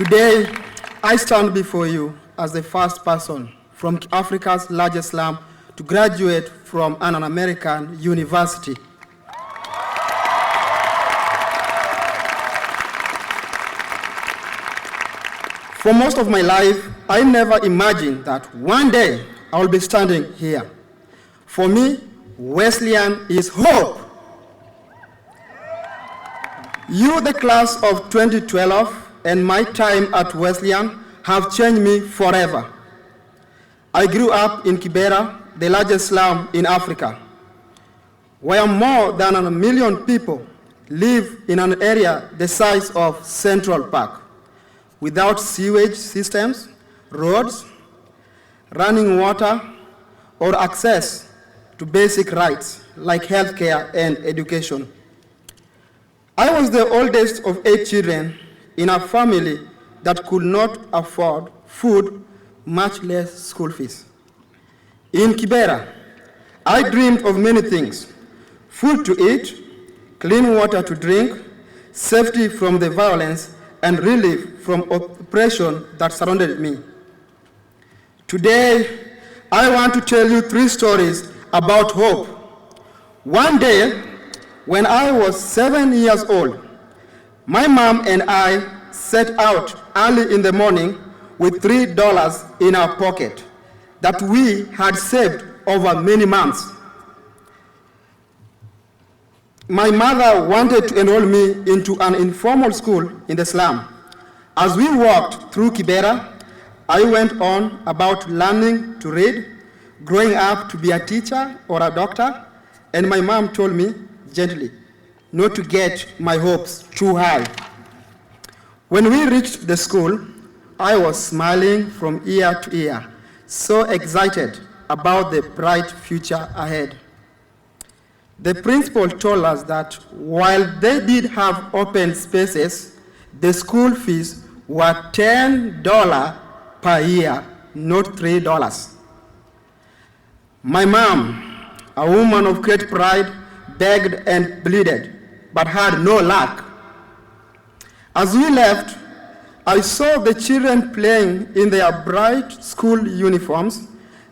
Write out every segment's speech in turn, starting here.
Today, I stand before you as the first person from Africa's largest slum to graduate from an American university. For most of my life, I never imagined that one day I will be standing here. For me, Wesleyan is hope. You, the class of 2012, and my time at Wesleyan have changed me forever. I grew up in Kibera, the largest slum in Africa, where more than 1 million people live in an area the size of Central Park, without sewage systems, roads, running water, or access to basic rights like healthcare and education. I was the oldest of 8 children in a family that could not afford food, much less school fees. In Kibera, I dreamed of many things: food to eat, clean water to drink, safety from the violence, and relief from oppression that surrounded me. Today, I want to tell you 3 stories about hope. One day, when I was 7 years old, my mom and I set out early in the morning with $3 in our pocket that we had saved over many months. My mother wanted to enroll me into an informal school in the slum. As we walked through Kibera, I went on about learning to read, growing up to be a teacher or a doctor, and my mom told me gently not to get my hopes too high. When we reached the school, I was smiling from ear to ear, so excited about the bright future ahead. The principal told us that while they did have open spaces, the school fees were $10 per year, not $3. My mom, a woman of great pride, begged and pleaded, but had no luck. As we left, I saw the children playing in their bright school uniforms,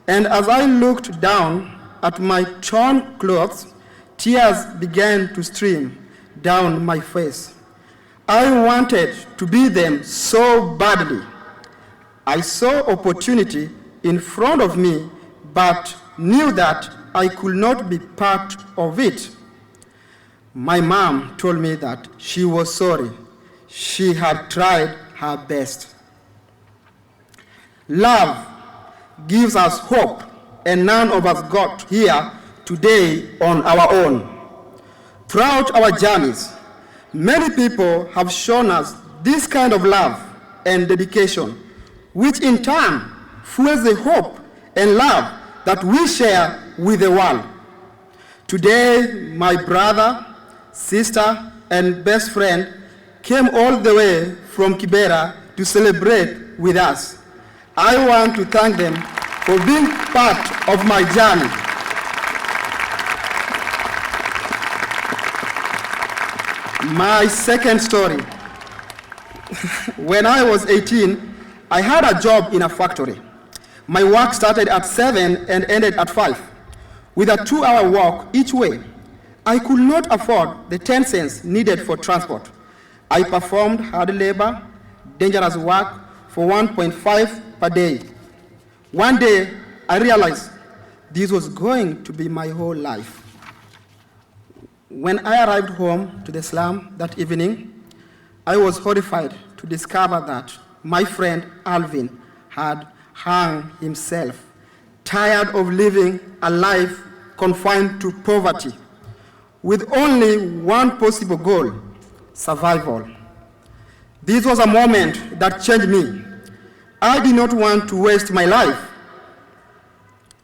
and as I looked down at my torn clothes, tears began to stream down my face. I wanted to be them so badly. I saw opportunity in front of me, but knew that I could not be part of it. My mom told me that she was sorry. She had tried her best. Love gives us hope, and none of us got here today on our own. Throughout our journeys, many people have shown us this kind of love and dedication, which in turn fuels the hope and love that we share with the world. Today, my brother, sister, and best friend came all the way from Kibera to celebrate with us. I want to thank them for being part of my journey. My second story. When I was 18, I had a job in a factory. My work started at 7 and ended at 5, with a 2-hour walk each way. I could not afford the 10 cents needed for transport. I performed hard labor, dangerous work for 1.5 per day. One day, I realized this was going to be my whole life. When I arrived home to the slum that evening, I was horrified to discover that my friend Alvin had hung himself, tired of living a life confined to poverty, with only one possible goal: survival. This was a moment that changed me. I did not want to waste my life.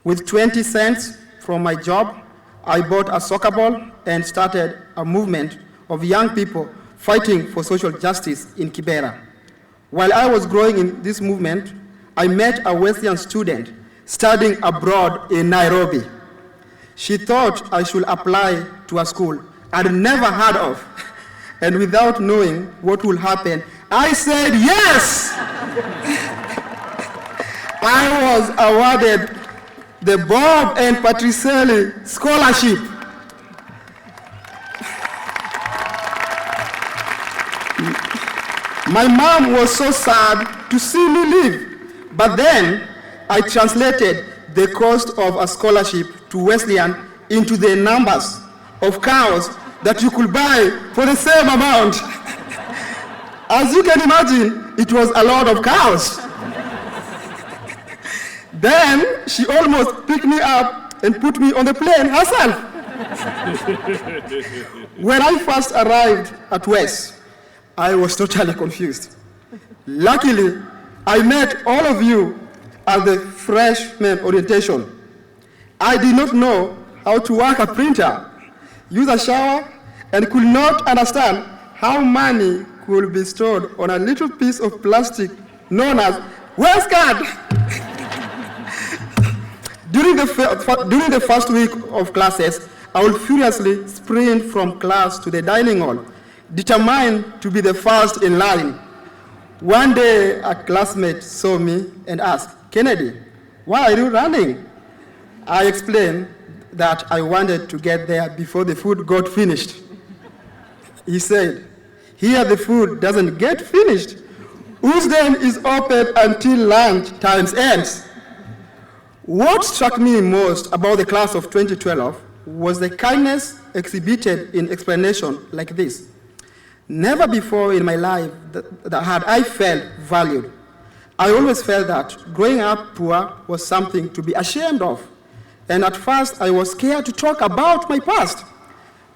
With 20 cents from my job, I bought a soccer ball and started a movement of young people fighting for social justice in Kibera. While I was growing in this movement, I met a Wesleyan student studying abroad in Nairobi. She thought I should apply to a school I'd never heard of, and without knowing what would happen, I said yes. I was awarded the Bob and Patricelli Scholarship. My mom was so sad to see me leave, but then I translated the cost of a scholarship to Wesleyan into the numbers of cows that you could buy for the same amount. As you can imagine, it was a lot of cows. Then she almost picked me up and put me on the plane herself. When I first arrived at West, I was totally confused. Luckily, I met all of you at the freshman orientation. I did not know how to work a printer, use a shower, and could not understand how money could be stored on a little piece of plastic known as West card. During the first week of classes, I would furiously sprint from class to the dining hall, determined to be the first in line. One day, a classmate saw me and asked, "Kennedy, why are you running?" I explained that I wanted to get there before the food got finished. He said, "Here the food doesn't get finished. Whose den is open until lunch time ends?" What struck me most about the class of 2012 was the kindness exhibited in explanation like this. Never before in my life had I felt valued. I always felt that growing up poor was something to be ashamed of. And at first, I was scared to talk about my past.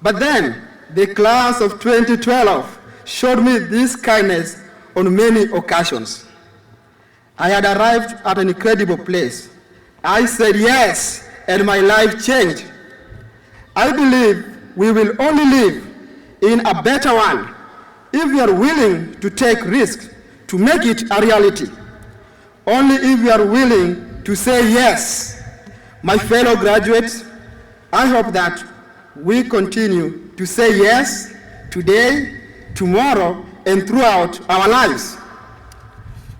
But then, the class of 2012 showed me this kindness on many occasions. I had arrived at an incredible place. I said yes, and my life changed. I believe we will only live in a better one if we are willing to take risks to make it a reality. Only if we are willing to say yes. My fellow graduates, I hope that we continue to say yes today, tomorrow, and throughout our lives.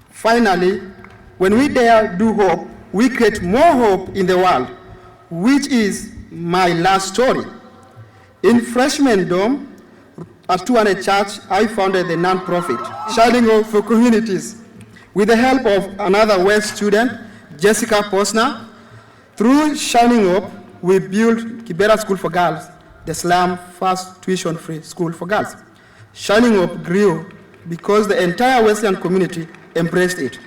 Finally, when we dare do hope, we create more hope in the world, which is my last story. In freshman dorm at 200 Church, I founded the non-profit, Shining Hope for Communities, with the help of another West student, Jessica Posner. Through Shining Hope, we built Kibera School for Girls, the slum first tuition-free school for girls. Shining Hope grew because the entire Wesleyan community embraced it.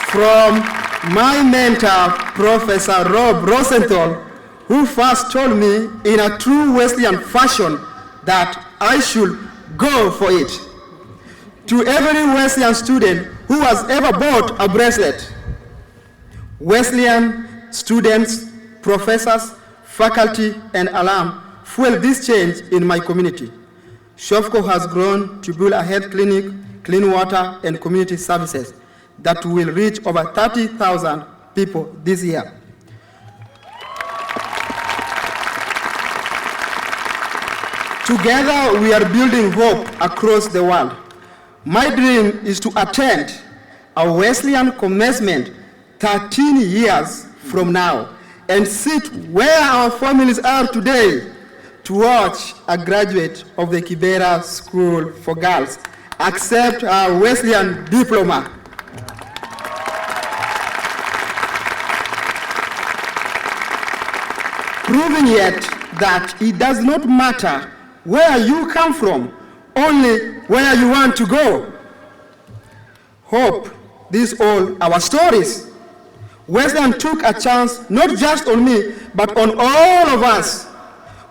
From my mentor, Professor Rob Rosenthal, who first told me in a true Wesleyan fashion that I should go for it, to every Wesleyan student who has ever bought a bracelet. Wesleyan students, professors, faculty, and alum fuel this change in my community. Shofco has grown to build a health clinic, clean water, and community services that will reach over 30,000 people this year. Together, we are building hope across the world. My dream is to attend a Wesleyan commencement 13 years from now and sit where our families are today to watch a graduate of the Kibera School for Girls accept our Wesleyan diploma. Proving yet that it does not matter where you come from, only where you want to go. Hope, these all our stories. Wesleyan took a chance not just on me, but on all of us.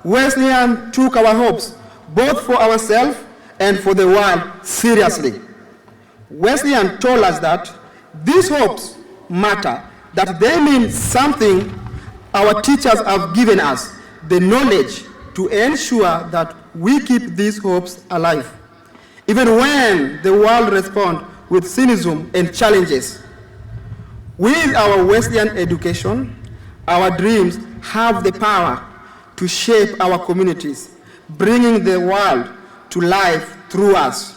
Wesleyan took our hopes, both for ourselves and for the world, seriously. Wesleyan told us that these hopes matter, that they mean something. Our teachers have given us the knowledge to ensure that we keep these hopes alive, even when the world responds with cynicism and challenges. With our Wesleyan education, our dreams have the power to shape our communities, bringing the world to life through us.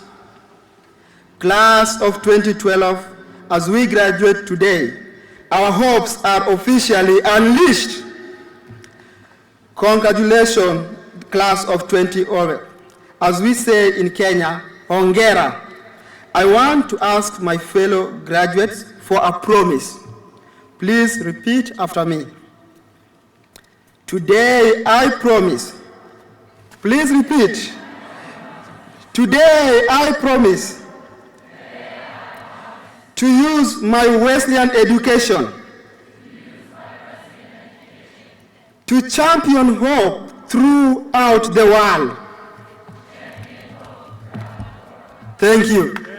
Class of 2012, as we graduate today, our hopes are officially unleashed. Congratulations, class of 2012. As we say in Kenya, hongera. I want to ask my fellow graduates for a promise. Please repeat after me. Today I promise. Please repeat. Today I promise to use my Wesleyan education to champion hope throughout the world. Thank you.